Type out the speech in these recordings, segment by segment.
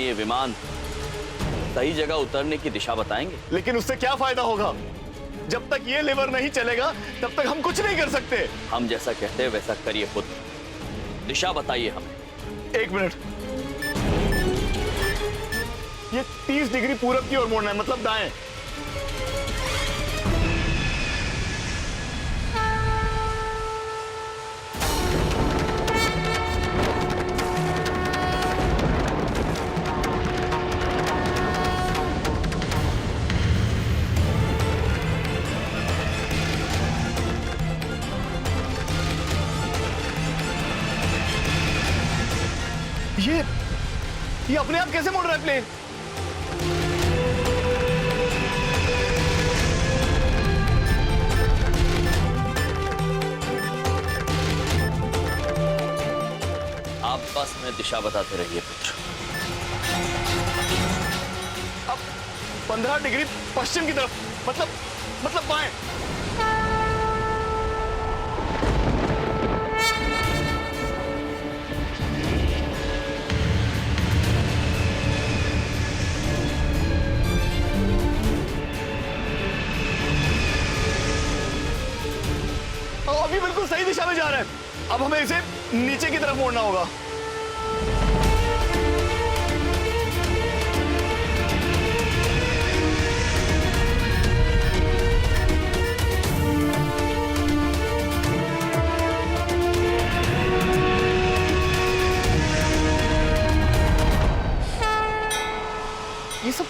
ये विमान सही जगह उतरने की दिशा बताएंगे। लेकिन उससे क्या फायदा होगा? जब तक ये लेवर नहीं चलेगा तब तक हम कुछ नहीं कर सकते। हम जैसा कहते हैं वैसा करिए पुत्र, दिशा बताइए हमें। 1 मिनट, ये 30 डिग्री पूरब की ओर मोड़ना है, मतलब दाएं। ये अपने आप कैसे मुड़ रहा है प्लेन? आप बस में दिशा बताते रहिए पुत्र। अब 15 डिग्री पश्चिम की तरफ, मतलब बाएं। अभी बिल्कुल सही दिशा में जा रहा है। अब हमें इसे नीचे की तरफ मोड़ना होगा। ये सब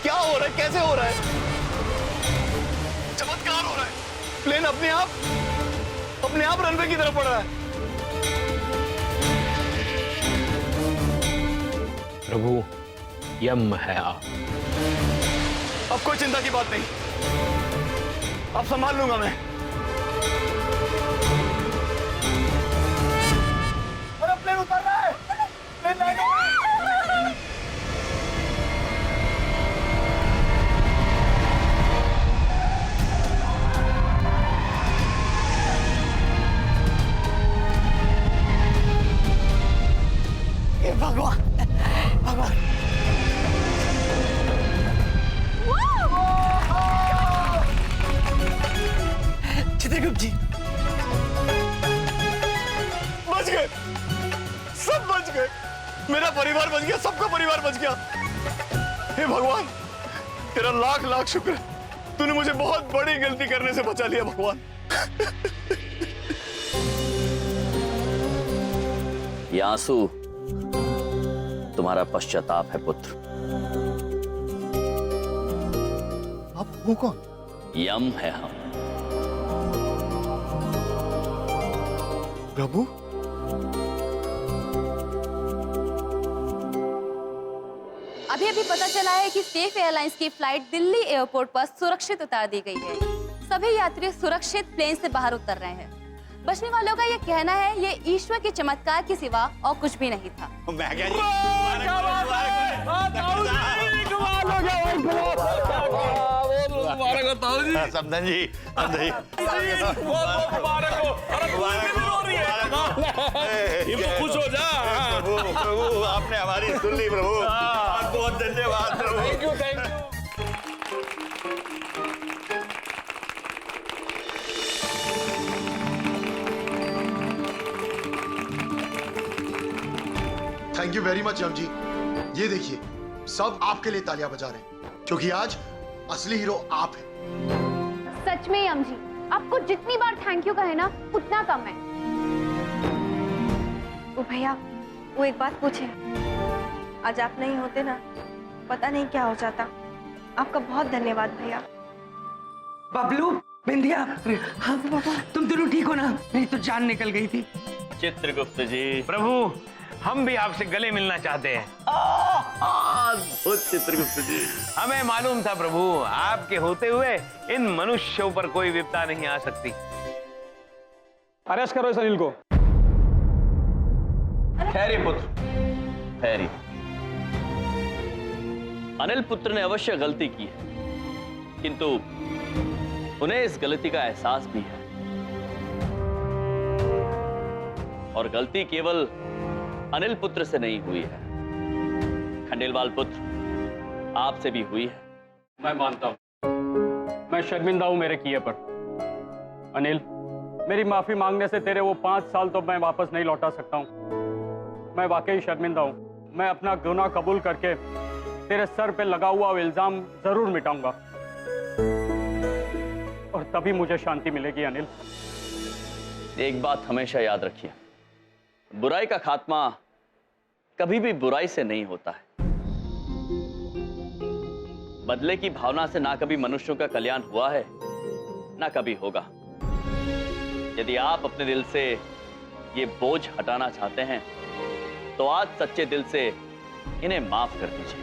क्या हो रहा है? कैसे हो रहा है? चमत्कार हो रहा है। प्लेन अपने आप रनवे की तरफ बढ़ रहा है। प्रभु, यम है आप। अब कोई चिंता की बात नहीं, अब संभाल लूंगा मैं। अरे प्लेन उतर रहा है, प्लेन लैंड हो रहा है। भगवान भगवान, चित्रगुप्त जी बच गए, सब बच गए। मेरा परिवार बच गया, सबका परिवार बच गया। हे भगवान, तेरा लाख लाख शुक्र, तूने मुझे बहुत बड़ी गलती करने से बचा लिया भगवान। ये आंसू तुम्हारा पश्चाताप है पुत्र। आप वो कौन? यम है हम। प्रभु, अभी अभी पता चला है कि सेफ एयरलाइंस की फ्लाइट दिल्ली एयरपोर्ट पर सुरक्षित उतार दी गई है। सभी यात्री सुरक्षित प्लेन से बाहर उतर रहे हैं। बचने वालों का ये कहना है ये ईश्वर के चमत्कार के सिवा और कुछ भी नहीं था। समधन जी, खुश हो जा। प्रभु, आपने हमारी सुन ली प्रभु, बहुत धन्यवाद प्रभु। Thank you. Thank you very much Yam ji. ये देखिए, सब आपके लिए तालियां बजा रहे हैं, क्योंकि आज असली हीरो आप हैं। सच में यम जी, आपको जितनी बार थैंक यू कहे ना उतना कम है। ओ भैया, वो एक बात पूछे, आज आप नहीं होते ना, पता नहीं क्या हो जाता। आपका बहुत धन्यवाद भैया। बबलू, बिंदिया, हाँ पापा, तुम दोनों ठीक हो ना? नहीं तो जान निकल गई थी। चित्रगुप्त जी, प्रभु, हम भी आपसे गले मिलना चाहते हैं। चित्रगुप्त जी, हमें मालूम था प्रभु, आपके होते हुए इन मनुष्यों पर कोई विपदा नहीं आ सकती। अरेस्ट करो इस अनिल को। ठहरिए पुत्र, ठहरिए। अनिल पुत्र ने अवश्य गलती की है, किंतु उन्हें इस गलती का एहसास भी है। और गलती केवल अनिल पुत्र से नहीं हुई है, खंडेलवाल पुत्र, आपसे भी हुई है। मैं मानता हूँ, मैं शर्मिंदा हूँ मेरे किए पर। अनिल, मेरी माफी मांगने से तेरे वो 5 साल तो मैं वापस नहीं लौटा सकता हूँ। मैं वाकई शर्मिंदा हूँ। मैं अपना गुनाह कबूल करके तेरे सर पे लगा हुआ इल्जाम जरूर मिटाऊंगा, और तभी मुझे शांति मिलेगी। अनिल, एक बात हमेशा याद रखिए, बुराई का खात्मा कभी भी बुराई से नहीं होता है। बदले की भावना से ना कभी मनुष्यों का कल्याण हुआ है, ना कभी होगा। यदि आप अपने दिल से ये बोझ हटाना चाहते हैं तो आज सच्चे दिल से इन्हें माफ कर दीजिए,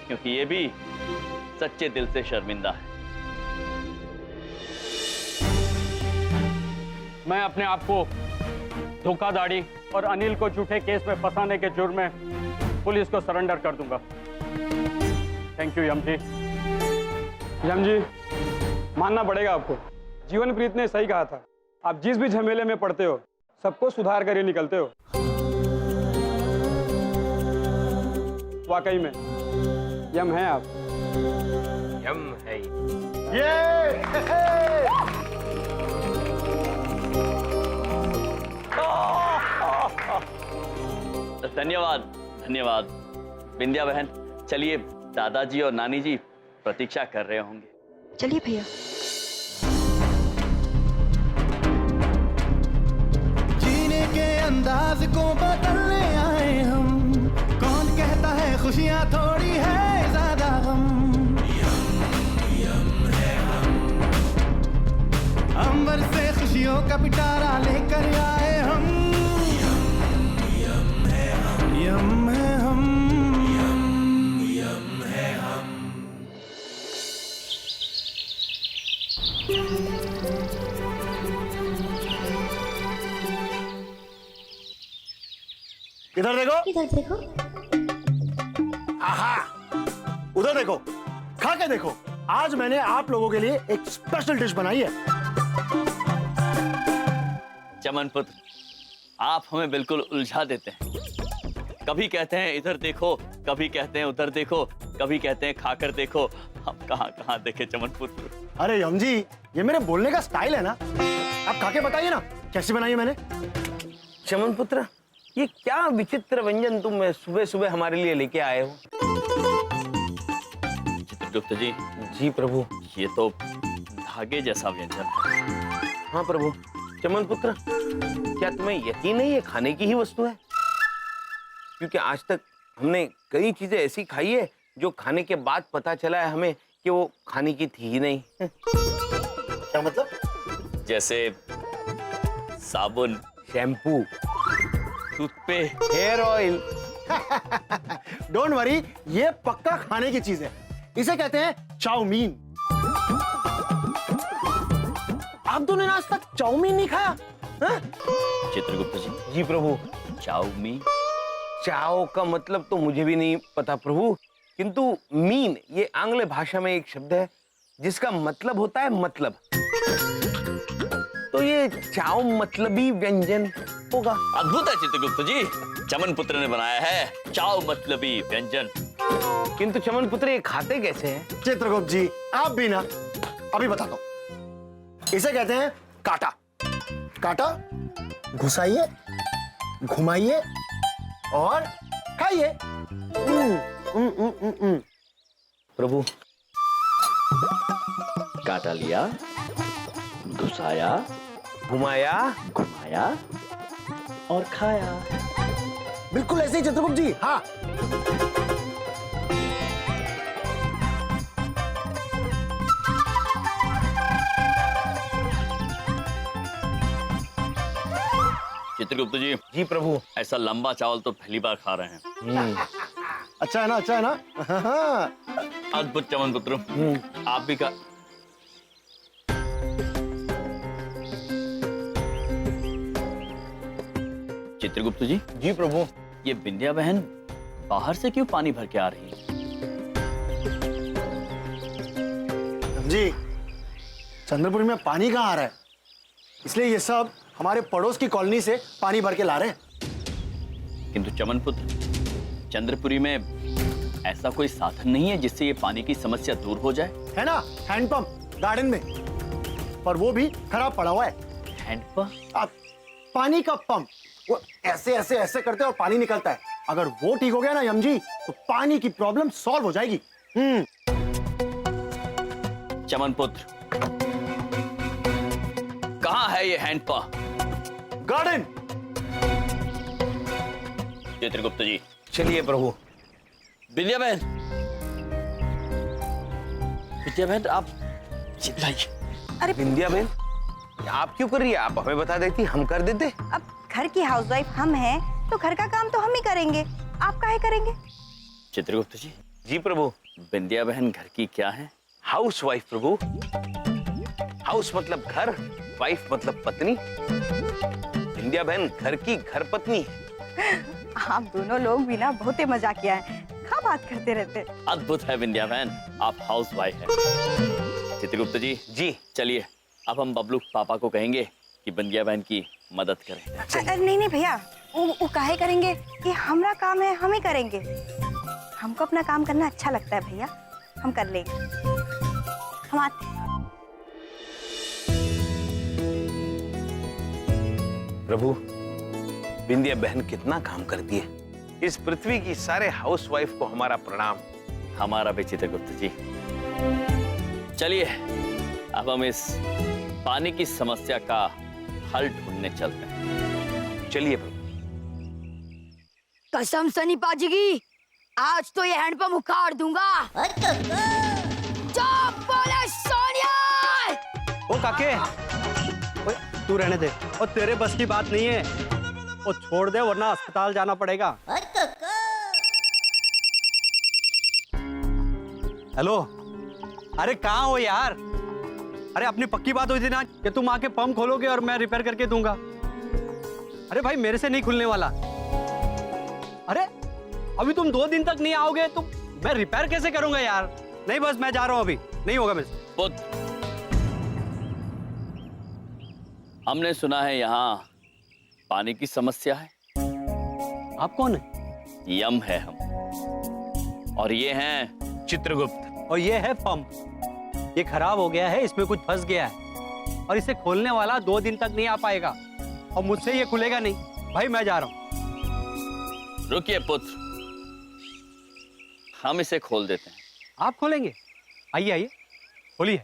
क्योंकि ये भी सच्चे दिल से शर्मिंदा है। मैं अपने आप को धोखाधड़ी और अनिल को झूठे केस में फंसाने के जुर्म में पुलिस को सरेंडर कर दूंगा। थैंक यू यम जी। यम जी, मानना पड़ेगा आपको, जीवनप्रीत ने सही कहा था। आप जिस भी झमेले में पड़ते हो, सबको सुधार कर ही निकलते हो। वाकई में यम है आप। यम है। धन्यवाद धन्यवाद। विंध्या बहन, चलिए, दादाजी और नानी जी प्रतीक्षा कर रहे होंगे। चलिए भैया। जीने के अंदाज को बदलने आए हम, कौन कहता है खुशियां थोड़ी है ज्यादा हम। अंबर से खुशियों का पिटारा लेकर आए हम। यम है हम, यम है हम। इधर देखो, इधर देखो, आहा, उधर देखो, खा के देखो। आज मैंने आप लोगों के लिए एक स्पेशल डिश बनाई है। चमन पुत्र, आप हमें बिल्कुल उलझा देते हैं। कभी कहते हैं इधर देखो, कभी कहते हैं उधर देखो, कभी कहते हैं खाकर देखो। हम कहाँ कहाँ देखे चमन पुत्र। अरे यम जी, ये मेरे बोलने का स्टाइल है ना। आप खा के बताइए ना कैसी बनाई है मैंने। चमन पुत्र, ये क्या विचित्र व्यंजन तुम सुबह सुबह हमारे लिए लेके आए हो? चित्रगुप्त जी। जी प्रभु। ये तो धागे जैसा व्यंजन है। हाँ प्रभु। चमन पुत्र, क्या तुम्हें यकीन नहीं ये खाने की ही वस्तु है? क्योंकि आज तक हमने कई चीजें ऐसी खाई है जो खाने के बाद पता चला है हमें कि वो खाने की थी ही नहीं। क्या मतलब? जैसे साबुन, shampoo, toothpaste, hair oil. Don't worry, ये पक्का खाने की चीज है। इसे कहते हैं चाउमीन। आप दोनों ने आज तक चाउमीन नहीं खाया? चित्रगुप्त जी। जी प्रभु। चाउमीन, चाओ का मतलब तो मुझे भी नहीं पता प्रभु, किंतु मीन ये आंग्ल भाषा में एक शब्द है जिसका मतलब होता है मतलब। तो ये चाओ मतलबी व्यंजन होगा। अद्भुत है चित्रगुप्त जी, चमन पुत्र ने बनाया है चाओ मतलबी व्यंजन। किंतु चमन पुत्र ये खाते कैसे हैं? चित्रगुप्त जी, आप भी ना, अभी बताता हूं। इसे कहते हैं काटा। काटा घुसाइए, घुमाइए और खाइए। प्रभु। काटा लिया, घुसाया, घुमाया, घुमाया और खाया। बिल्कुल ऐसे ही चित्रगुप्त जी। हाँ। चित्रगुप्त जी। जी प्रभु। ऐसा लंबा चावल तो पहली बार खा रहे हैं। अच्छा है ना, अच्छा है ना। अद्भुत चमन पुत्र, आप भी का। चित्रगुप्त जी। जी प्रभु। ये विंध्या बहन बाहर से क्यों पानी भर के आ रही है? जी, चंद्रपुरी में पानी कहाँ आ रहा है, इसलिए ये सब हमारे पड़ोस की कॉलोनी से पानी भर के ला रहे हैं। किंतु चमन पुत्र, चंद्रपुरी में ऐसा कोई साधन नहीं है जिससे ये पानी की समस्या दूर हो जाए? है ना, हैंडपंप गार्डन में, पर वो भी खराब पड़ा हुआ है। हैंडपंप? अब पानी का पंप, वो ऐसे ऐसे ऐसे करते और पानी निकलता है। अगर वो ठीक हो गया ना यम जी, तो पानी की प्रॉब्लम सॉल्व हो जाएगी। चमन पुत्र, कहाँ है ये हैंडपंप? गार्डन। चित्रगुप्त जी। चलिए प्रभु। विद्या बहन, विद्या बहन आप चिल्लाइए। अरे बिंदिया बहन, आप क्यों कर रही है? आप हमें बता देती, हम कर देते। अब घर की हाउसवाइफ हम हैं, तो घर का काम तो हम ही करेंगे, आप काहे करेंगे? चित्रगुप्त जी। जी प्रभु। विद्या बहन घर की क्या है? हाउस वाइफ प्रभु। हाउस मतलब घर, वाइफ मतलब पत्नी। बिंदिया बहन घर की घर पत्नी है। आप दोनों लोग भी ना बहुत ही मजाकिया हैं, क्या बात करते रहते। अद्भुत है विद्या बहन, आप हाउस वाइफ हैं। चित्रगुप्त जी। जी। चलिए अब हम बबलू पापा को कहेंगे कि बिंदिया बहन की मदद करें। नहीं नहीं भैया, वो काहे करेंगे, ये हमारा काम है, हम ही करेंगे। हमको अपना काम करना अच्छा लगता है भैया, हम कर लेंगे। हम आते। प्रभु, बिंदिया बहन कितना काम करती है। इस पृथ्वी की सारे हाउस वाइफ को हमारा प्रणाम। हमारा भी चित्रगुप्त जी। चलिए अब हम इस पानी की समस्या का हल ढूंढने चलते हैं। चलिए प्रभु। कसम सनी पाजी की, आज तो ये हैंडपंप उखाड़ दूंगा। चुप बोले सोनिया। ओ काके, ओए, तू रहने दे, और तेरे बस की बात नहीं है, वो छोड़ दे वरना अस्पताल जाना पड़ेगा। हेलो, अरे कहाँ हो यार? अरे अपनी पक्की बात हुई थी ना कि तुम आके पंप खोलोगे और मैं रिपेयर करके दूंगा। अरे भाई मेरे से नहीं खुलने वाला। अरे अभी तुम 2 दिन तक नहीं आओगे तो मैं रिपेयर कैसे करूंगा यार? नहीं बस मैं जा रहा हूं, अभी नहीं होगा मेरे से। पुत्र, हमने सुना है यहाँ पानी की समस्या है। आप कौन है? यम है हम, और ये हैं चित्रगुप्त। और ये है पंप, ये खराब हो गया है, इसमें कुछ फंस गया है और इसे खोलने वाला 2 दिन तक नहीं आ पाएगा और मुझसे ये खुलेगा नहीं। भाई मैं जा रहा हूं। रुकिए पुत्र, हम इसे खोल देते हैं। आप खोलेंगे? आइए आइए, खोलिए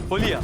खोलिए।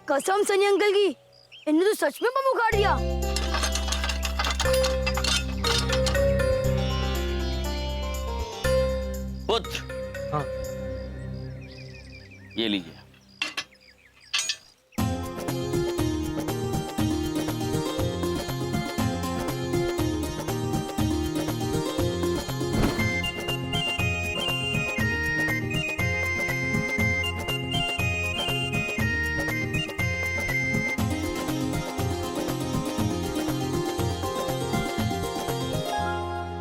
कसम सनी अंकल की, इन्होंने तो सच में बम उखाड़ दिया। पुत्र, हाँ। ये लीजिए।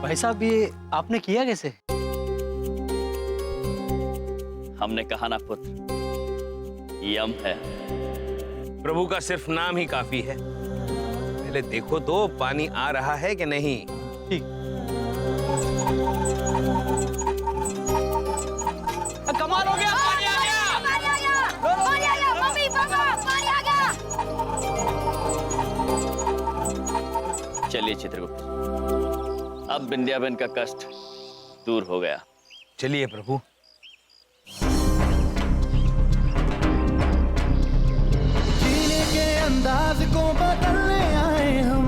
भाई साहब ये आपने किया कैसे? हमने कहा ना पुत्र, यम है। प्रभु का सिर्फ नाम ही काफी है। पहले देखो तो पानी आ रहा है कि नहीं। ठीक। कमाल हो गया, पानी आ गया। पानी आ गया, पानी आ गया, मम्मी पापा पानी आ गया। चलिए चित्रगुप्त, अब बिंदियाबेन का कष्ट दूर हो गया। चलिए प्रभु। जीने के अंदाज को बदलने आए हम,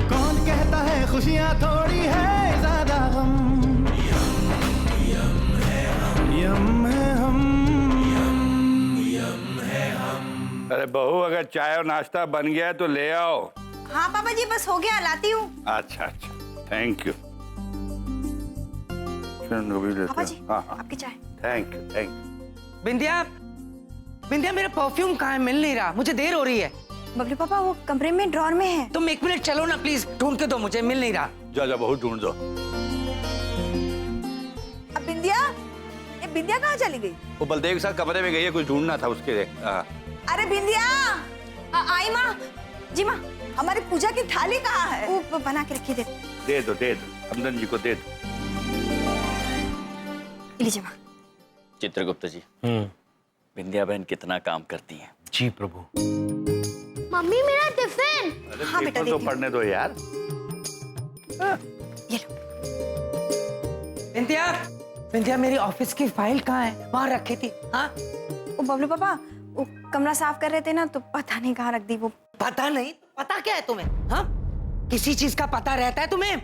कौन कहता है खुशियाँ थोड़ी है ज्यादा हम, यम है हम। अरे बहू, अगर चाय और नाश्ता बन गया है तो ले आओ। हाँ पापा जी, बस हो गया, लाती हूँ। अच्छा अच्छा, थैंक यू। पापा जी, हाँ हाँ, आपकी चाय। Thank you thank you. Bindiya, Bindiya मेरा परफ्यूम कहाँ है? मिल नहीं रहा, मुझे देर हो रही है। बबलू पापा वो कमरे में ड्रॉर में है। तुम 1 मिनट चलो ना प्लीज, ढूंढ के दो, मुझे मिल नहीं रहा। जा जा बहू, ढूंढ दो। अब बिंदिया, ये बिंदिया कहाँ चली गई? वो बलदेव के साथ कमरे में गई है, कुछ ढूंढना था उसके लिए। अरे बिंदिया, आई माँ जी। माँ, हमारी पूजा की थाली कहाँ है? वो बना के रखी, दे दो हमदन जी को दे दो। लीजिए माँ। चित्रगुप्त जी, बिंदिया बहन कितना काम करती हैं। जी प्रभु। मम्मी मेरा टिफिन। अरे हाँ बेटा, पेपर तो दीदी। पढ़ने दो यार। ये लो। बिंदिया, बिंदिया मेरी ऑफिस की फाइल कहाँ है? वहाँ रखी थी। हाँ, वो बबलू पापा वो कमरा साफ कर रहे थे ना, तो पता नहीं कहाँ रख दी वो। पता नहीं? पता क्या है तुम्हें? हाँ, किसी चीज का पता रहता है तुम्हें?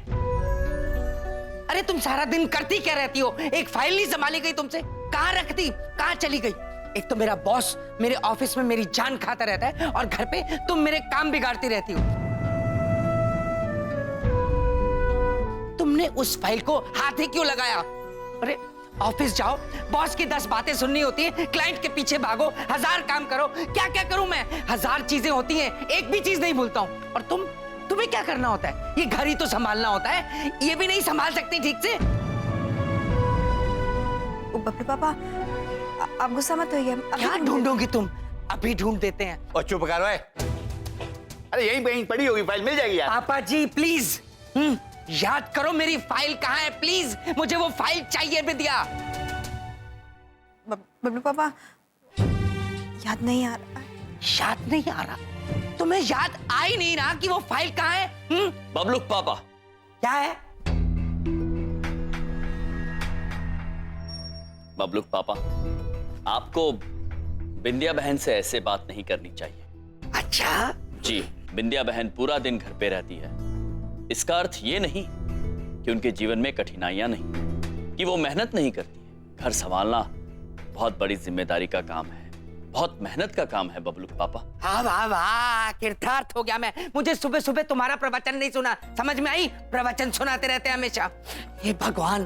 अरे तुम सारा दिन करती क्या रहती हो? एक फाइल नहीं संभाली गई तुमसे? कहाँ रखती, कहाँ चली गई? एक तो मेरा बॉस मेरे ऑफिस में मेरी जान खाता रहता है, और घर पे तुम मेरे काम बिगाड़ती रहती हो। तुमने उस फाइल को हाथ ही क्यों लगाया? अरे ऑफिस जाओ, बॉस की 10 बातें सुननी होती है, क्लाइंट के पीछे भागो, 1000 काम करो। क्या क्या करूं मैं? 1000 चीजें होती हैं, एक भी चीज नहीं भूलता हूं। और तुम्हें क्या करना होता है? ये घर ही तो संभालना होता है, ये भी नहीं संभाल सकती ठीक से। बबलू पापा आप गुस्सा मत होइए। क्या ढूंढोगी तुम? अभी ढूंढ देते हैं। और चुप करो। अरे यहीं पे पड़ी होगी फाइल, मिल जाएगी यार। पापा जी प्लीज, याद करो मेरी फाइल कहाँ है प्लीज, मुझे वो फाइल चाहिए। बिंदिया, बबलू पापा याद नहीं आ रहा। याद नहीं आ रहा? तुम्हें याद आ ही नहीं रहा कि वो फाइल कहाँ है? बबलू पापा, क्या है? बबलू पापा, आपको बिंदिया बहन से ऐसे बात नहीं करनी चाहिए। अच्छा जी, बिंदिया बहन पूरा दिन घर पे रहती है। इसका अर्थ ये नहीं कि उनके जीवन में कठिनाइयां नहीं, कि वो मेहनत नहीं करती है। घर संभालना बहुत बड़ी जिम्मेदारी का काम है, बहुत मेहनत का काम है बबलू पापा। हाँ वाह वाह, कृतार्थ हो गया मैं। मुझे सुबह सुबह तुम्हारा प्रवचन नहीं सुना, समझ में आई? प्रवचन सुनाते रहते हैं हमेशा। हे भगवान,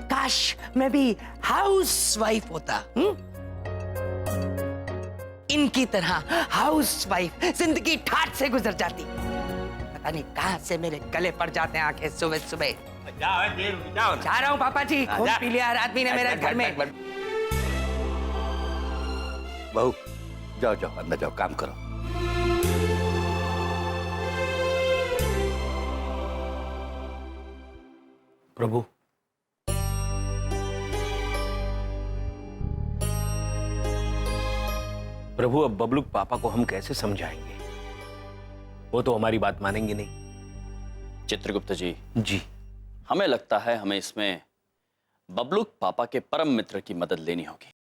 काश मैं भी हाउस वाइफ होता। इनकी तरह हाउस वाइफ जिंदगी ठाट से गुजर जाती। पता नहीं कहां से मेरे गले पड़ जाते हैं आंखें सुबह सुबह। जाओ जा रहा हूँ पापा जी, खून पी लिया हर आदमी ने मेरे घर में। बहू जाओ जाओ, अंदर जाओ, काम करो। प्रभु, प्रभु अब बबलू पापा को हम कैसे समझाएंगे? वो तो हमारी बात मानेंगे नहीं। चित्रगुप्त जी, जी हमें लगता है हमें इसमें बबलू पापा के परम मित्र की मदद लेनी होगी।